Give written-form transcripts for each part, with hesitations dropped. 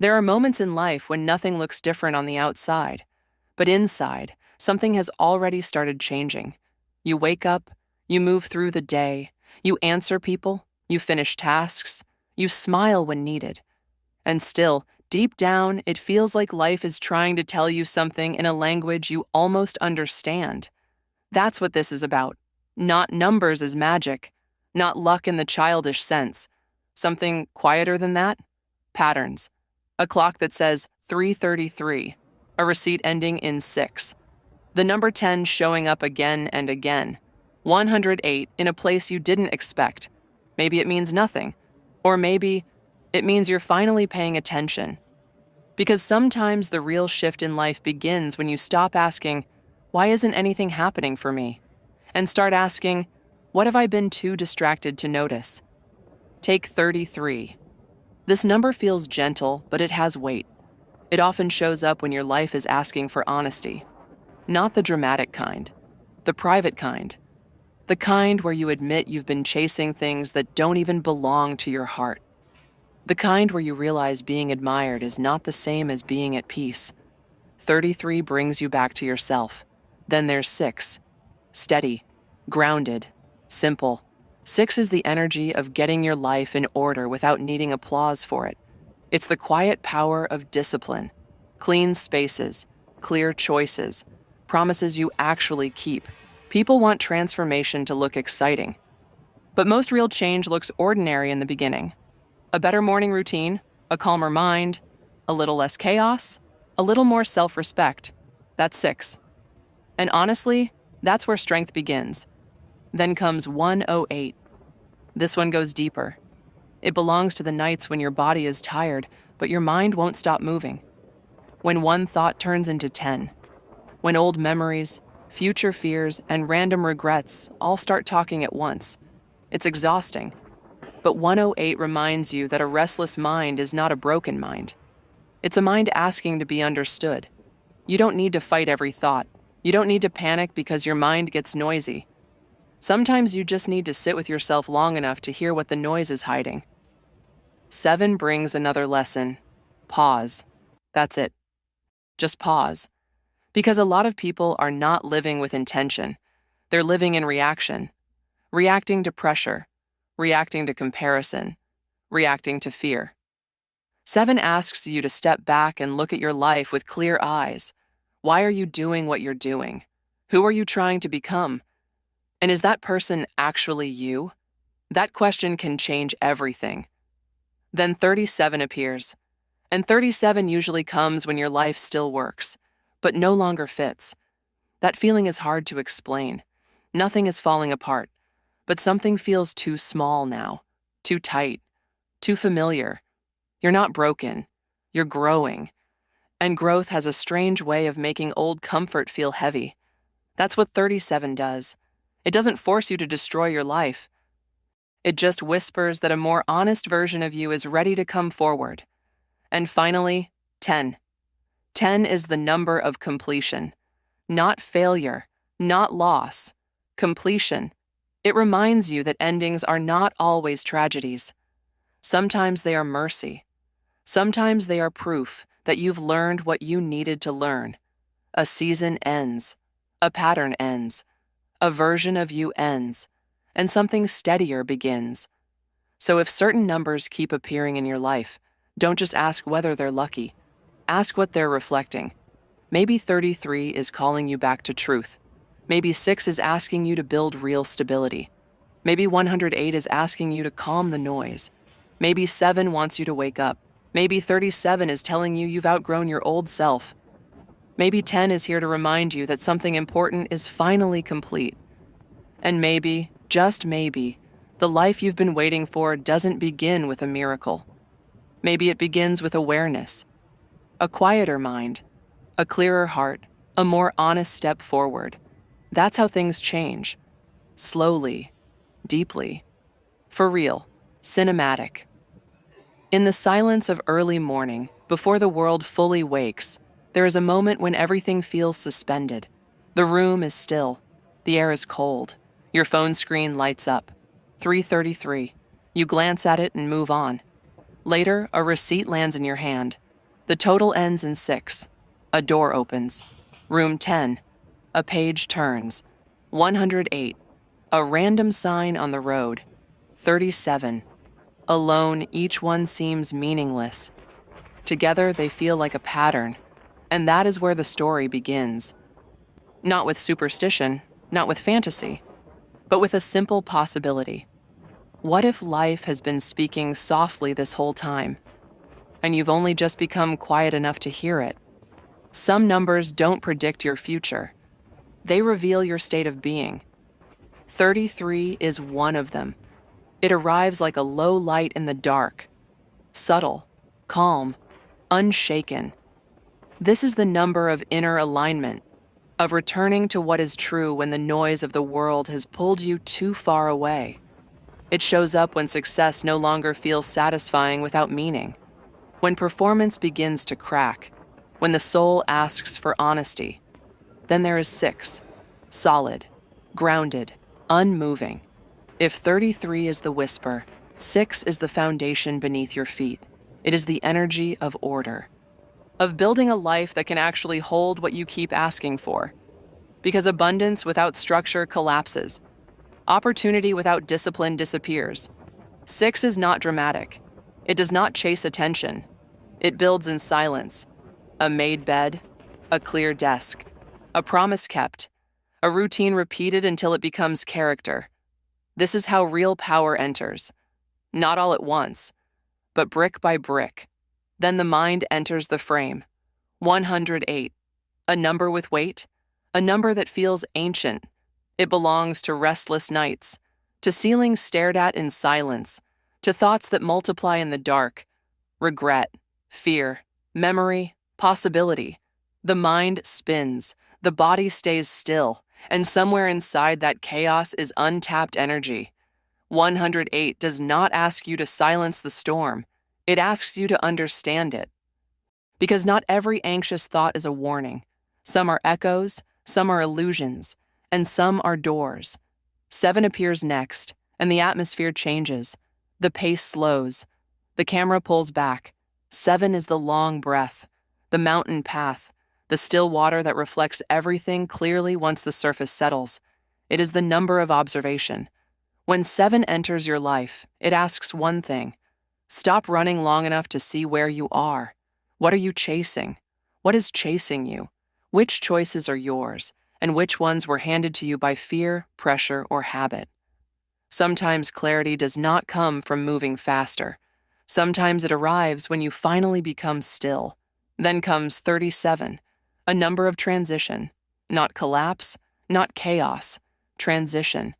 There are moments in life when nothing looks different on the outside, but inside, something has already started changing. You wake up, you move through the day, you answer people, you finish tasks, you smile when needed. And still, deep down, it feels like life is trying to tell you something in a language you almost understand. That's what this is about. Not numbers as magic, not luck in the childish sense. Something quieter than that? Patterns. A clock that says 3:33, a receipt ending in 6. The number 10 showing up again and again. 108 in a place you didn't expect. Maybe it means nothing. Or maybe it means you're finally paying attention. Because sometimes the real shift in life begins when you stop asking, why isn't anything happening for me? And start asking, what have I been too distracted to notice? Take 33. This number feels gentle, but it has weight. It often shows up when your life is asking for honesty. Not the dramatic kind, the private kind. The kind where you admit you've been chasing things that don't even belong to your heart. The kind where you realize being admired is not the same as being at peace. 33 brings you back to yourself. Then there's 6. Steady, grounded, simple. 6 is the energy of getting your life in order without needing applause for it. It's the quiet power of discipline, clean spaces, clear choices, promises you actually keep. People want transformation to look exciting. But most real change looks ordinary in the beginning. A better morning routine, a calmer mind, a little less chaos, a little more self-respect. That's 6. And honestly, that's where strength begins. Then comes 108. This one goes deeper. It belongs to the nights when your body is tired, but your mind won't stop moving. When one thought turns into 10. When old memories, future fears, and random regrets all start talking at once. It's exhausting. But 108 reminds you that a restless mind is not a broken mind. It's a mind asking to be understood. You don't need to fight every thought. You don't need to panic because your mind gets noisy. Sometimes you just need to sit with yourself long enough to hear what the noise is hiding. 7 brings another lesson. Pause. That's it. Just pause. Because a lot of people are not living with intention. They're living in reaction. Reacting to pressure. Reacting to comparison. Reacting to fear. 7 asks you to step back and look at your life with clear eyes. Why are you doing what you're doing? Who are you trying to become? And is that person actually you? That question can change everything. Then 37 appears. And 37 usually comes when your life still works, but no longer fits. That feeling is hard to explain. Nothing is falling apart, but something feels too small now, too tight, too familiar. You're not broken. You're growing. And growth has a strange way of making old comfort feel heavy. That's what 37 does. It doesn't force you to destroy your life. It just whispers that a more honest version of you is ready to come forward. And finally, 10. 10 is the number of completion. Not failure, not loss. Completion. It reminds you that endings are not always tragedies. Sometimes they are mercy. Sometimes they are proof that you've learned what you needed to learn. A season ends. A pattern ends. A version of you ends. And something steadier begins. So if certain numbers keep appearing in your life, don't just ask whether they're lucky. Ask what they're reflecting. Maybe 33 is calling you back to truth. Maybe 6 is asking you to build real stability. Maybe 108 is asking you to calm the noise. Maybe 7 wants you to wake up. Maybe 37 is telling you you've outgrown your old self. Maybe 10 is here to remind you that something important is finally complete. And maybe, just maybe, the life you've been waiting for doesn't begin with a miracle. Maybe it begins with awareness, a quieter mind, a clearer heart, a more honest step forward. That's how things change. Slowly, deeply, for real, cinematic. In the silence of early morning, before the world fully wakes, there is a moment when everything feels suspended. The room is still. The air is cold. Your phone screen lights up. 3:33. You glance at it and move on. Later, a receipt lands in your hand. The total ends in 6. A door opens. Room 10. A page turns. 108. A random sign on the road. 37. Alone, each one seems meaningless. Together, they feel like a pattern, and that is where the story begins. Not with superstition, not with fantasy, but with a simple possibility. What if life has been speaking softly this whole time, and you've only just become quiet enough to hear it? Some numbers don't predict your future. They reveal your state of being. 33 is one of them. It arrives like a low light in the dark, subtle, calm, unshaken. This is the number of inner alignment, of returning to what is true when the noise of the world has pulled you too far away. It shows up when success no longer feels satisfying without meaning, when performance begins to crack, when the soul asks for honesty. Then there is 6, solid, grounded, unmoving. If 33 is the whisper, 6 is the foundation beneath your feet. It is the energy of order, of building a life that can actually hold what you keep asking for. Because abundance without structure collapses. Opportunity without discipline disappears. 6 is not dramatic. It does not chase attention. It builds in silence. A made bed, a clear desk, a promise kept, a routine repeated until it becomes character. This is how real power enters. Not all at once, but brick by brick. Then the mind enters the frame. 108, a number with weight, a number that feels ancient. It belongs to restless nights, to ceilings stared at in silence, to thoughts that multiply in the dark, regret, fear, memory, possibility. The mind spins, the body stays still, and somewhere inside that chaos is untapped energy. 108 does not ask you to silence the storm. It asks you to understand it. Because not every anxious thought is a warning. Some are echoes, some are illusions, and some are doors. 7 appears next, and the atmosphere changes. The pace slows. The camera pulls back. 7 is the long breath, the mountain path, the still water that reflects everything clearly once the surface settles. It is the number of observation. When 7 enters your life, it asks one thing. Stop running long enough to see where you are. What are you chasing? What is chasing you? Which choices are yours, and which ones were handed to you by fear, pressure, or habit? Sometimes clarity does not come from moving faster. Sometimes it arrives when you finally become still. Then comes 37, a number of transition, not collapse, not chaos, transition.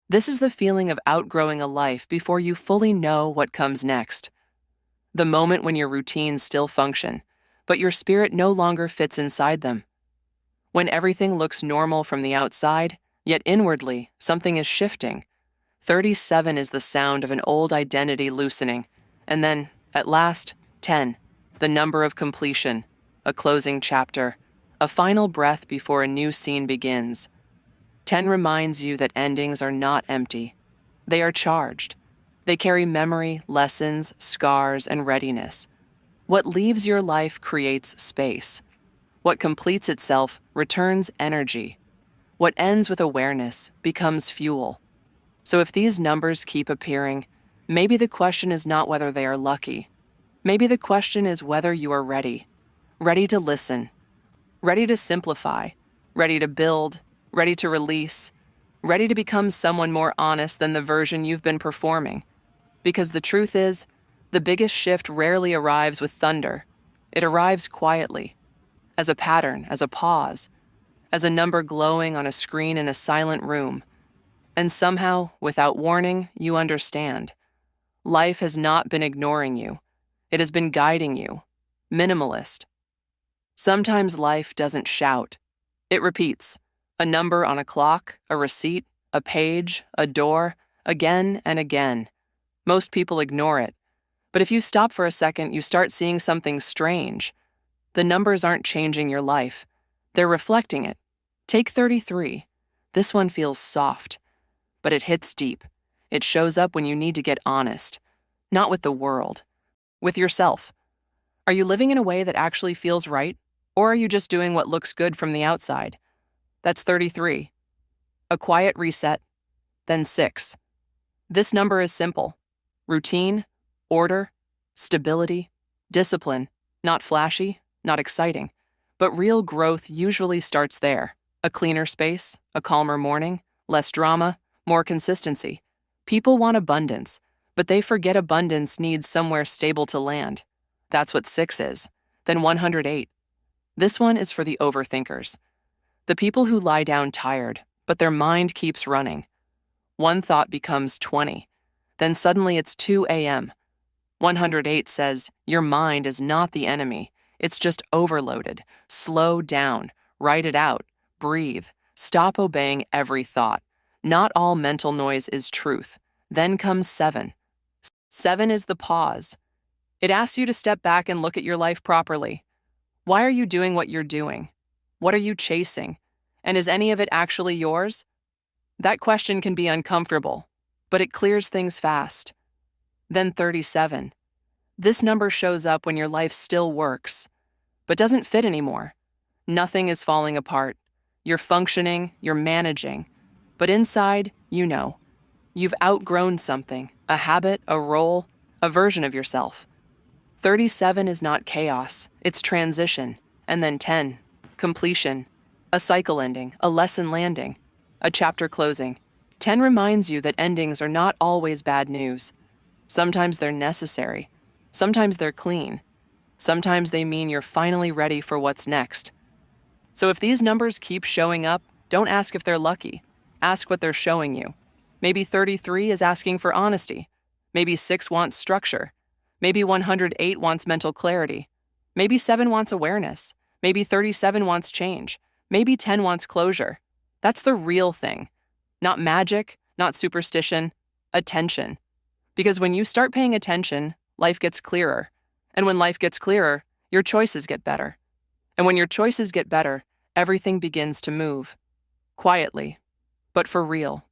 This is the feeling of outgrowing a life before you fully know what comes next. The moment when your routines still function, but your spirit no longer fits inside them. When everything looks normal from the outside, yet inwardly, something is shifting. 37 is the sound of an old identity loosening. And then, at last, 10, the number of completion, a closing chapter, a final breath before a new scene begins. 10 reminds you that endings are not empty. They are charged. They carry memory, lessons, scars, and readiness. What leaves your life creates space. What completes itself returns energy. What ends with awareness becomes fuel. So if these numbers keep appearing, maybe the question is not whether they are lucky. Maybe the question is whether you are ready. Ready to listen. Ready to simplify. Ready to build. Ready to release. Ready to become someone more honest than the version you've been performing. Because the truth is, the biggest shift rarely arrives with thunder. It arrives quietly, as a pattern, as a pause, as a number glowing on a screen in a silent room. And somehow, without warning, you understand. Life has not been ignoring you. It has been guiding you. Minimalist. Sometimes life doesn't shout. It repeats. A number on a clock, a receipt, a page, a door, again and again. Most people ignore it. But if you stop for a second, you start seeing something strange. The numbers aren't changing your life. They're reflecting it. Take 33. This one feels soft, but it hits deep. It shows up when you need to get honest. Not with the world, with yourself. Are you living in a way that actually feels right? Or are you just doing what looks good from the outside? That's 33. A quiet reset, then 6. This number is simple. Routine, order, stability, discipline. Not flashy, not exciting. But real growth usually starts there. A cleaner space, a calmer morning, less drama, more consistency. People want abundance, but they forget abundance needs somewhere stable to land. That's what 6 is. Then 108. This one is for the overthinkers. The people who lie down tired, but their mind keeps running. One thought becomes 20. Then suddenly it's 2 a.m. 108 says, your mind is not the enemy. It's just overloaded. Slow down. Write it out. Breathe. Stop obeying every thought. Not all mental noise is truth. Then comes 7. 7 is the pause. It asks you to step back and look at your life properly. Why are you doing what you're doing? What are you chasing? And is any of it actually yours? That question can be uncomfortable, but it clears things fast. Then 37. This number shows up when your life still works, but doesn't fit anymore. Nothing is falling apart. You're functioning, you're managing. But inside, you know. You've outgrown something, a habit, a role, a version of yourself. 37 is not chaos, it's transition. And then 10, completion. A cycle ending, a lesson landing, a chapter closing. 10 reminds you that endings are not always bad news. Sometimes they're necessary. Sometimes they're clean. Sometimes they mean you're finally ready for what's next. So if these numbers keep showing up, don't ask if they're lucky. Ask what they're showing you. Maybe 33 is asking for honesty. Maybe 6 wants structure. Maybe 108 wants mental clarity. Maybe 7 wants awareness. Maybe 37 wants change. Maybe 10 wants closure. That's the real thing. Not magic, not superstition, attention. Because when you start paying attention, life gets clearer. And when life gets clearer, your choices get better. And when your choices get better, everything begins to move. Quietly, but for real.